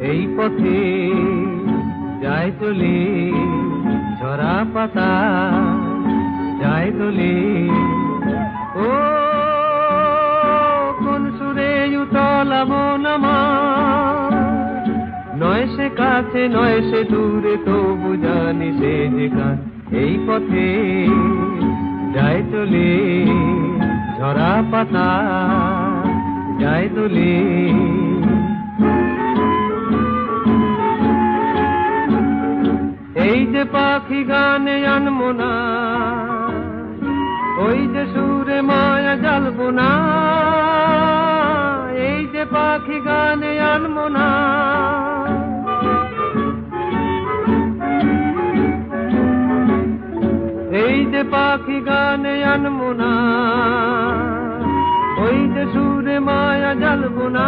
এই পথে যায় চলে ঝরা পাতা যায় দোলে। ও কোন সুরে উতলা মন আমার, নয় সে কাছে নয় সে দূরে, তবু জানি সে যে কান। এই পথে যায় চলে ঝরা পাতা যায় দোলে। এই যে পাখি গানে আনমনা, ওই যে সুরে মায়া জ্বালবো না। এই যে পাখি গানে আনমনা, এই যে পাখি গানে আনমনা, ওই যে সুরে মায়া জ্বালবো না।